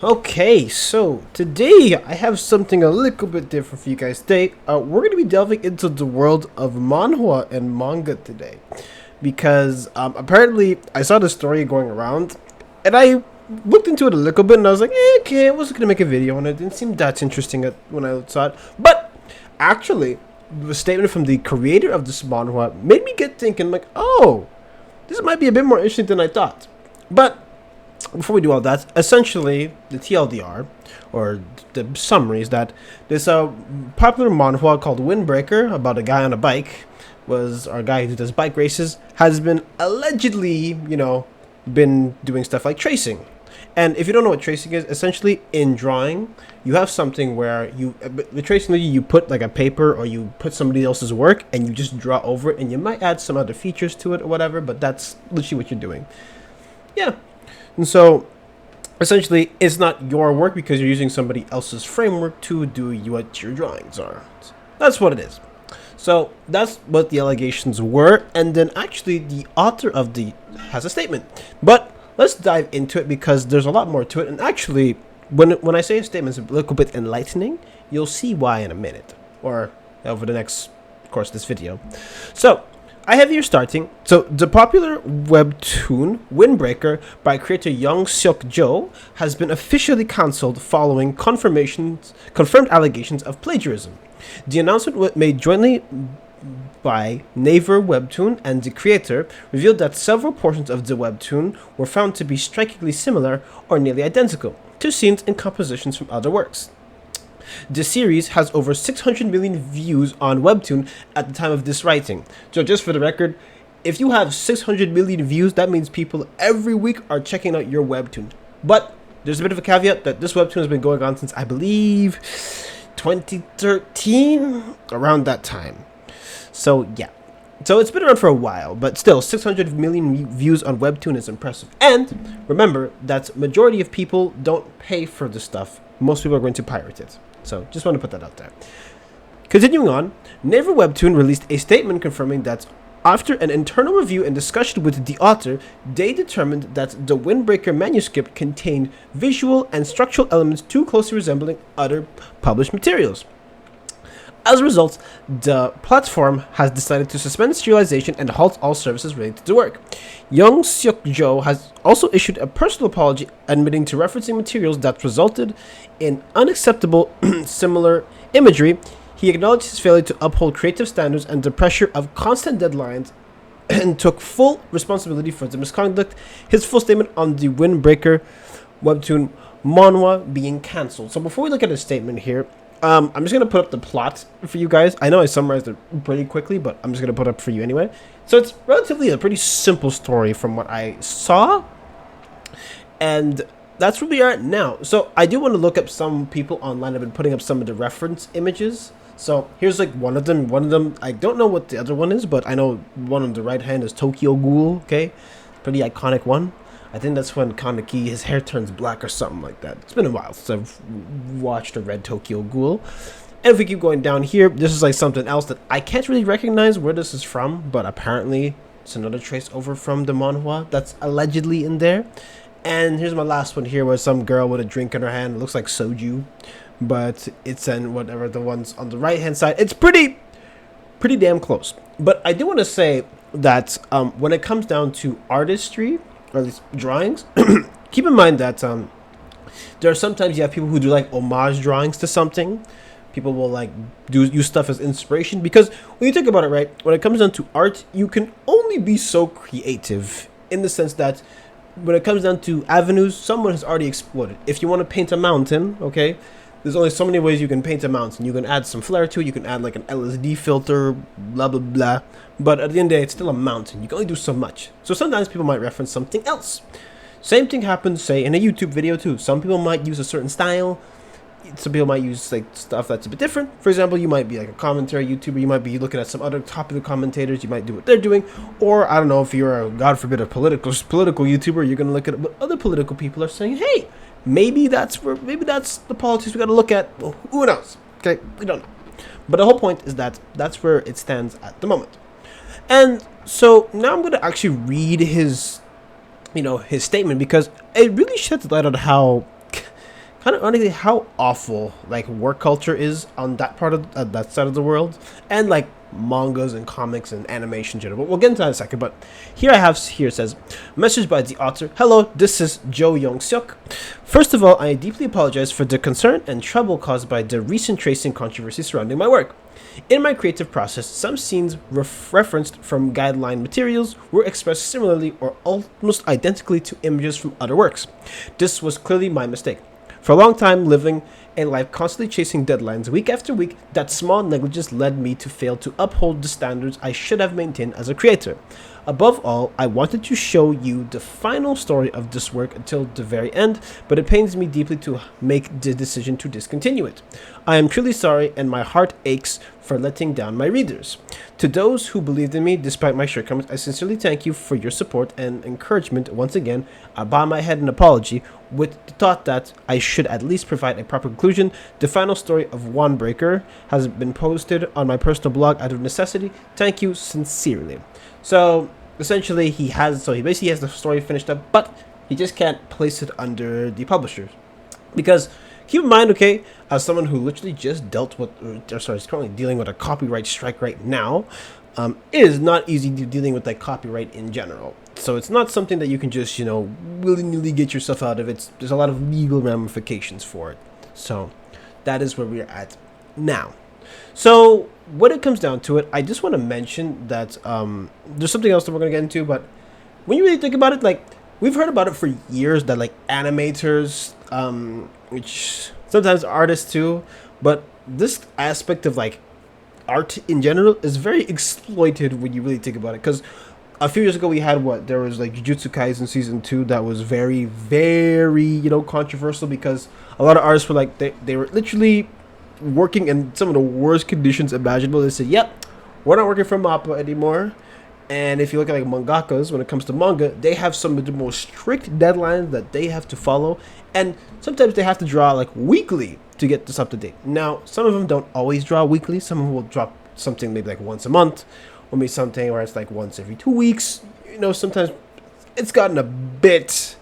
Okay, so today I have something a little bit different for you guys. Today, we're going to be delving into the world of manhwa and manga today, because apparently I saw the story going around, and I looked into it a little bit, and I was like, okay, I wasn't going to make a video on it. It didn't seem that interesting when I saw it, but actually, the statement from the creator of this manhwa made me get thinking, like, oh, this might be a bit more interesting than I thought, but before we do all that, essentially the TLDR or the summary is that this popular manhwa called Windbreaker about a guy on a bike was our guy who does bike races has been allegedly, been doing stuff like tracing. And if you don't know what tracing is, essentially in drawing, you have something where with tracing you put like a paper or you put somebody else's work and you just draw over it, and you might add some other features to it or whatever, but that's literally what you're doing. Yeah. And so, essentially, it's not your work because you're using somebody else's framework to do what your drawings are. That's what it is. So, that's what the allegations were. And then, actually, the author of the has a statement. But let's dive into it because there's a lot more to it. And actually, when I say a statement is a little bit enlightening, you'll see why in a minute. Or over the next course of this video. So, I have here starting. So, the popular webtoon Windbreaker by creator Young Seok Jo has been officially cancelled following confirmed allegations of plagiarism. The announcement was made jointly by Naver Webtoon and the creator revealed that several portions of the webtoon were found to be strikingly similar or nearly identical to scenes and compositions from other works. The series has over 600 million views on Webtoon at the time of this writing. So just for the record, if you have 600 million views, that means people every week are checking out your Webtoon. But there's a bit of a caveat that this Webtoon has been going on since, I believe, 2013, around that time. So yeah. So it's been around for a while, but still, 600 million views on Webtoon is impressive. And remember that majority of people don't pay for the stuff. Most people are going to pirate it. So, just want to put that out there. Continuing on, Naver Webtoon released a statement confirming that after an internal review and discussion with the author, they determined that the Windbreaker manuscript contained visual and structural elements too closely resembling other published materials. As a result, the platform has decided to suspend serialization and halt all services related to the work. Young Seok Jo has also issued a personal apology admitting to referencing materials that resulted in unacceptable similar imagery. He acknowledged his failure to uphold creative standards and the pressure of constant deadlines and took full responsibility for the misconduct. His full statement on the Windbreaker webtoon Manhwa being cancelled. So before we look at his statement here, I'm just going to put up the plot for you guys. I know I summarized it pretty quickly, but I'm just going to put it up for you anyway. So it's relatively a pretty simple story from what I saw. And that's where we are now. So I do want to look up some people online. I've been putting up some of the reference images. So here's like one of them. One of them, I don't know what the other one is, but I know one on the right hand is Tokyo Ghoul, okay? Pretty iconic one. I think that's when Kaneki, his hair turns black or something like that. It's been a while since I've watched or read Tokyo Ghoul. And if we keep going down here, this is like something else that I can't really recognize where this is from, but apparently it's another trace over from the manhwa that's allegedly in there. And here's my last one here, where some girl with a drink in her hand. It looks like soju, but it's in whatever the ones on the right hand side. It's pretty damn close. But I do want to say that when it comes down to artistry, or at least drawings, keep in mind that there are sometimes you have people who do like homage drawings to something. People will like use stuff as inspiration, because when you think about it, right, when it comes down to art, you can only be so creative in the sense that when it comes down to avenues, someone has already explored it. If you want to paint a mountain, okay, there's only so many ways you can paint a mountain. You can add some flair to it. You can add like an LSD filter, blah, blah, blah. But at the end of the day, it's still a mountain. You can only do so much. So sometimes people might reference something else. Same thing happens, say, in a YouTube video too. Some people might use a certain style. Some people might use like stuff that's a bit different. For example, you might be like a commentary YouTuber. You might be looking at some other topical commentators. You might do what they're doing. Or, I don't know, if you're a, God forbid, a political YouTuber, you're going to look at what other political people are saying. Hey, maybe that's the politics we got to look at. Well, who knows? Okay, we don't know. But the whole point is that that's where it stands at the moment. And so now I'm going to actually read his statement, because it really sheds light on how kind of honestly how awful like work culture is on that part of that side of the world, and like mangas and comics and animation in general. But we'll get into that in a second. But here it says, message by the author. Hello, this is Jo Young Seok. First of all, I deeply apologize for the concern and trouble caused by the recent tracing controversy surrounding my work. In my creative process, some scenes referenced from guideline materials were expressed similarly or almost identically to images from other works. This was clearly my mistake. For a long time, living a life constantly chasing deadlines week after week, that small negligence led me to fail to uphold the standards I should have maintained as a creator. Above all, I wanted to show you the final story of this work until the very end, but it pains me deeply to make the decision to discontinue it. I am truly sorry, and my heart aches for letting down my readers. To those who believed in me despite my shortcomings, I sincerely thank you for your support and encouragement. Once again, I bow my head in apology with the thought that I should at least provide a proper conclusion. The final story of Wandbreaker has been posted on my personal blog out of necessity. Thank you sincerely. So essentially he basically has the story finished up, but he just can't place it under the publishers. Because keep in mind, okay, as someone who literally just is currently dealing with a copyright strike right now, it is not easy dealing with like copyright in general. So it's not something that you can just, willy-nilly get yourself out of. There's a lot of legal ramifications for it. So that is where we're at now. So when it comes down to it, I just want to mention that there's something else that we're going to get into, but when you really think about it, like, we've heard about it for years that like animators, which sometimes artists too, but this aspect of like art in general is very exploited when you really think about it. Because a few years ago we had there was like Jujutsu Kaisen season 2 that was very, very controversial, because a lot of artists were like they were literally working in some of the worst conditions imaginable. They said, yep, we're not working for MAPPA anymore. And if you look at like mangakas, when it comes to manga, they have some of the most strict deadlines that they have to follow, and sometimes they have to draw like weekly to get this up to date. Now, some of them don't always draw weekly. Some of them will drop something maybe like once a month, or maybe something where it's like once every 2 weeks. Sometimes it's gotten a bit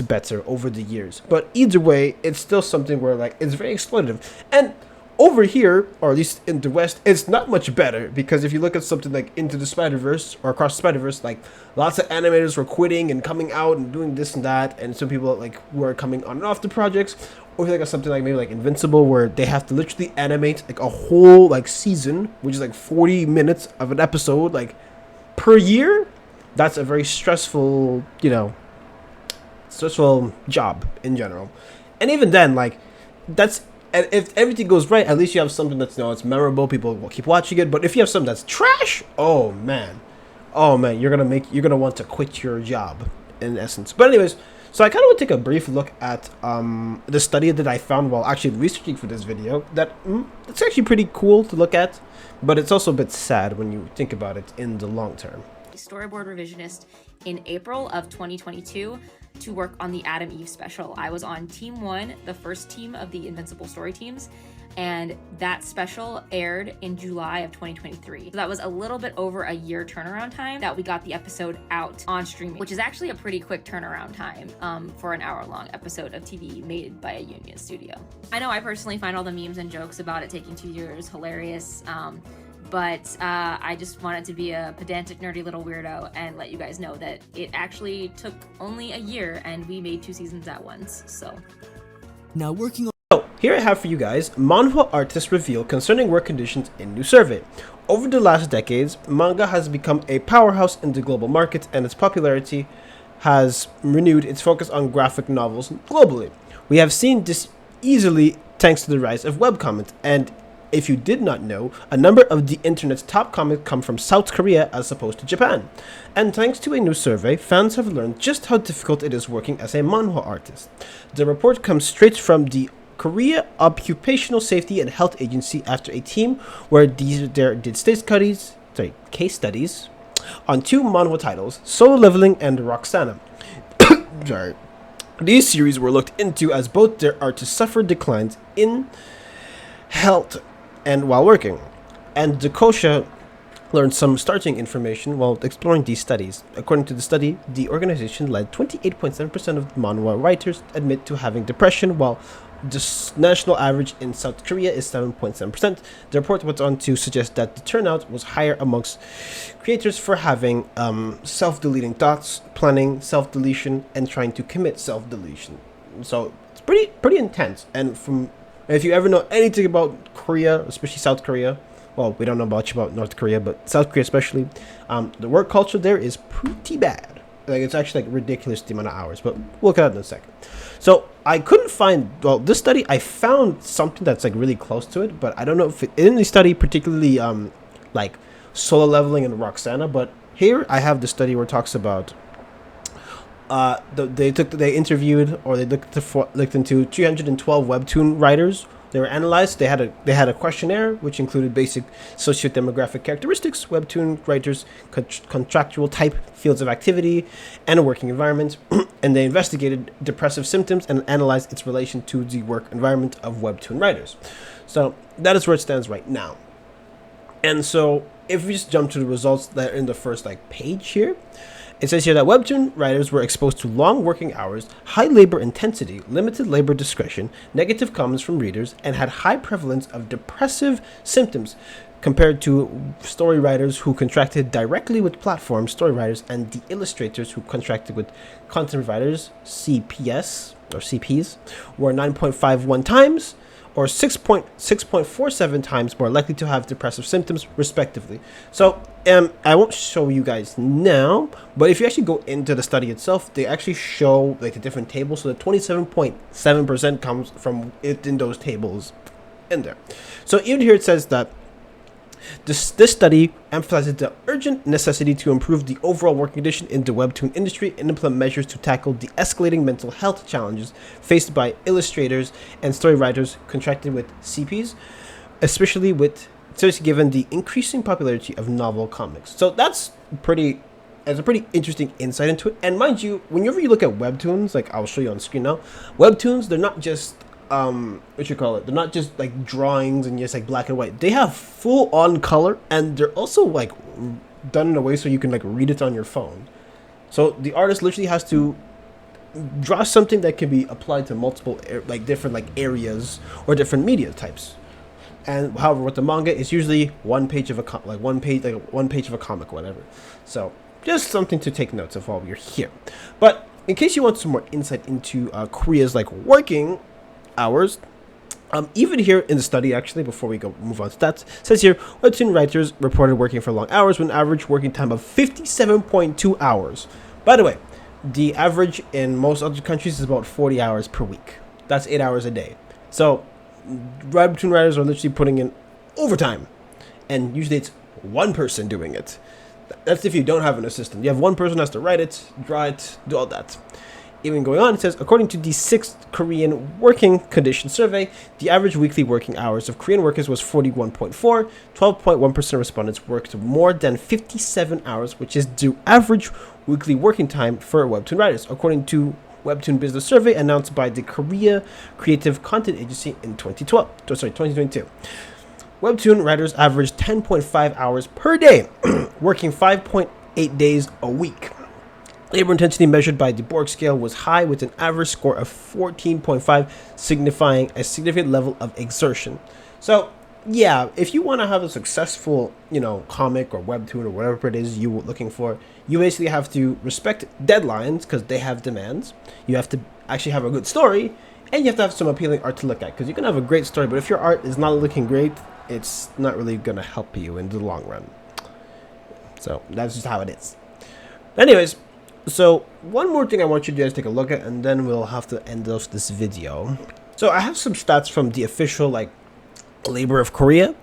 better over the years. But either way, it's still something where like it's very exploitative. And over here, or at least in the West, it's not much better, because if you look at something like Into the Spider-Verse or Across the Spider-Verse, like lots of animators were quitting and coming out and doing this and that, and some people like were coming on and off the projects. Or if you look at something like maybe like Invincible, where they have to literally animate like a whole like season, which is like 40 minutes of an episode like per year. That's a very stressful job in general. And even then, like, and if everything goes right, at least you have something that's it's memorable. People will keep watching it. But if you have something that's trash, oh man, you're gonna want to quit your job in essence. But anyways, so I kind of want to take a brief look at the study that I found while actually researching for this video. That it's actually pretty cool to look at, but it's also a bit sad when you think about it in the long term. Storyboard revisionist in April of 2022 to work on the Adam Eve special. I was on Team 1, the first team of the Invincible story teams, and that special aired in July of 2023. So that was a little bit over a year turnaround time that we got the episode out on streaming, which is actually a pretty quick turnaround time for an hour-long episode of TV made by a union studio. I know I personally find all the memes and jokes about it taking 2 years hilarious, but I just wanted to be a pedantic, nerdy little weirdo and let you guys know that it actually took only a year and we made 2 seasons at once, so. Now working on... So, here I have for you guys, Manhwa artists reveal concerning work conditions in new survey. Over the last decades, manga has become a powerhouse in the global market, and its popularity has renewed its focus on graphic novels globally. We have seen this easily thanks to the rise of webcomics, and if you did not know, a number of the internet's top comics come from South Korea as opposed to Japan. And thanks to a new survey, fans have learned just how difficult it is working as a manhwa artist. The report comes straight from the Korea Occupational Safety and Health Agency after a team where did case studies on 2 manhwa titles, Solo Leveling and Roxana. Sorry. These series were looked into as both their artists suffered declines in health and while working, and Dakosha learned some starting information while exploring these studies. According to the study, the organization led 28.7% of manhwa writers admit to having depression, while the national average in South Korea is 7.7%. The report went on to suggest that the turnout was higher amongst creators for having self-deleting thoughts, planning self-deletion, and trying to commit self-deletion. So it's pretty intense. And if you ever know anything about Korea, especially South Korea, well, we don't know much about North Korea, but South Korea especially, the work culture there is pretty bad. Like, it's actually like ridiculous the amount of hours, but we'll look at that in a second. So I couldn't find, well, this study, I found something that's like really close to it, but I don't know if it, in the study particularly like Solo Leveling and Roxana, but here I have the study where it talks about they interviewed, or they looked into 312 webtoon writers. They were analyzed. They had a questionnaire which included basic socio-demographic characteristics, webtoon writers, contractual type, fields of activity, and a working environment. And they investigated depressive symptoms and analyzed its relation to the work environment of webtoon writers. So that is where it stands right now. And so if we just jump to the results that are in the first like page here, it says here that webtoon writers were exposed to long working hours, high labor intensity, limited labor discretion, negative comments from readers, and had high prevalence of depressive symptoms compared to story writers who contracted directly with platform story writers and the illustrators who contracted with content providers, CPS or CPs, were 9.51 times or 6.47 times more likely to have depressive symptoms, respectively. So, I won't show you guys now, but if you actually go into the study itself, they actually show like the different tables. So the 27.7% comes from it in those tables in there. So even here it says that this study emphasizes the urgent necessity to improve the overall working condition in the webtoon industry and implement measures to tackle the escalating mental health challenges faced by illustrators and story writers contracted with CPs, especially given the increasing popularity of novel comics. So that's a pretty interesting insight into it. And mind you, whenever you look at webtoons, like I'll show you on screen now, webtoons, they're not just they're not just like drawings and just like black and white. They have full on color, and they're also like done in a way so you can like read it on your phone. So the artist literally has to draw something that can be applied to multiple different like areas or different media types. And however, with the manga, it's usually one page of a one page of a comic, whatever. So just something to take notes of while we're here. But in case you want some more insight into Korea's like working hours, even here in the study, actually, before we move on to stats, says here webtoon writers reported working for long hours with an average working time of 57.2 hours. By the way, the average in most other countries is about 40 hours per week. That's 8 hours a day. So webtoon writers are literally putting in overtime, and usually it's one person doing it. That's if you don't have an assistant. You have one person who has to write it, draw it, do all that. Even going on, it says, according to the 6th Korean Working Condition Survey, the average weekly working hours of Korean workers was 41.4. 12.1% of respondents worked more than 57 hours, which is the average weekly working time for webtoon writers, according to Webtoon Business Survey announced by the Korea Creative Content Agency in 2022. Webtoon writers averaged 10.5 hours per day, working 5.8 days a week. Labor intensity measured by the Borg scale was high, with an average score of 14.5, signifying a significant level of exertion. So, yeah, if you want to have a successful, comic or webtoon or whatever it is you're looking for, you basically have to respect deadlines because they have demands. You have to actually have a good story, and you have to have some appealing art to look at, because you can have a great story, but if your art is not looking great, it's not really going to help you in the long run. So that's just how it is. Anyways, so one more thing I want you guys to take a look at, and then we'll have to end off this video. So I have some stats from the official labor of Korea,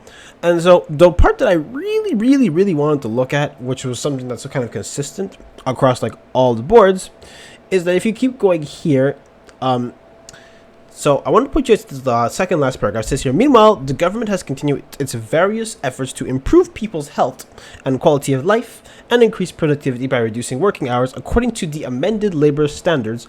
and so the part that I really wanted to look at, which was something that's kind of consistent across all the boards, is that if you keep going here, so I want to put you to the second last paragraph. It says here, meanwhile, the government has continued its various efforts to improve people's health and quality of life and increase productivity by reducing working hours according to the amended labor standards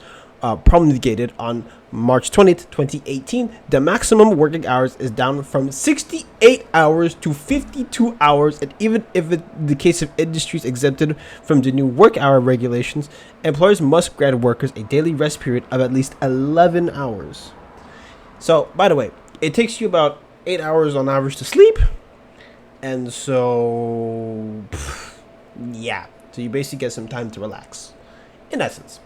promulgated on March 20th, 2018, the maximum working hours is down from 68 hours to 52 hours. And even if in the case of industries exempted from the new work hour regulations, employers must grant workers a daily rest period of at least 11 hours. So, by the way, it takes you about 8 hours on average to sleep. And so, yeah. So you basically get some time to relax, in essence.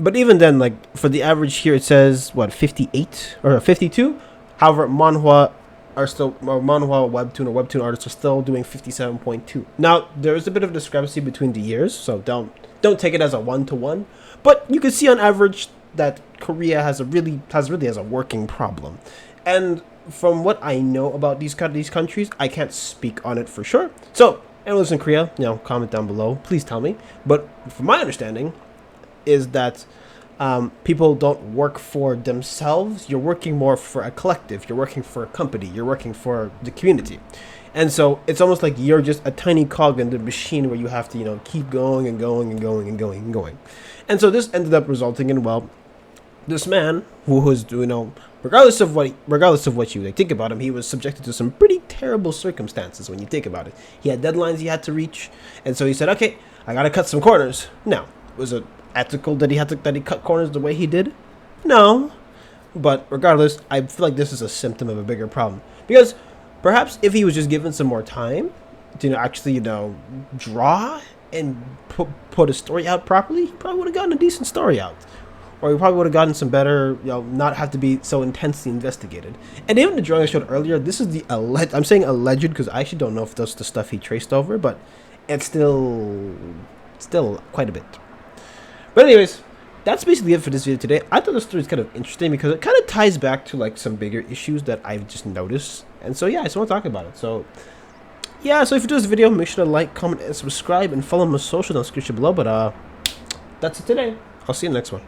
But even then, like, for the average here, it says, what, 58 or 52? However, manhwa webtoon or webtoon artists are still doing 57.2. Now, there is a bit of discrepancy between the years, so don't take it as a one-to-one. But you can see on average that Korea has a working problem. And from what I know about these countries, I can't speak on it for sure. So, anyone lives in Korea, comment down below. Please tell me. But from my understanding, is that people don't work for themselves. You're working more for a collective. You're working for a company. You're working for the community. And so it's almost like you're just a tiny cog in the machine where you have to, keep going and going and going and going and going. And so this ended up resulting in, well, this man who was, regardless of what you think about him, he was subjected to some pretty terrible circumstances when you think about it. He had deadlines he had to reach, and so he said, okay, I gotta cut some corners. Now, was it ethical that he cut corners the way he did? No. But regardless, I feel like this is a symptom of a bigger problem. Because perhaps if he was just given some more time to actually, draw and put a story out properly, he probably would have gotten a decent story out. Or he probably would have gotten some better, not have to be so intensely investigated. And even the drawing I showed earlier, this is the I'm saying alleged because I actually don't know if that's the stuff he traced over, but it's still quite a bit. But anyways, that's basically it for this video today. I thought the story is kind of interesting because it kind of ties back to like some bigger issues that I've just noticed. And so yeah, I just want to talk about it. So yeah, so if you do this video, make sure to like, comment, and subscribe, and follow my social on the description below. But that's it today. I'll see you in the next one.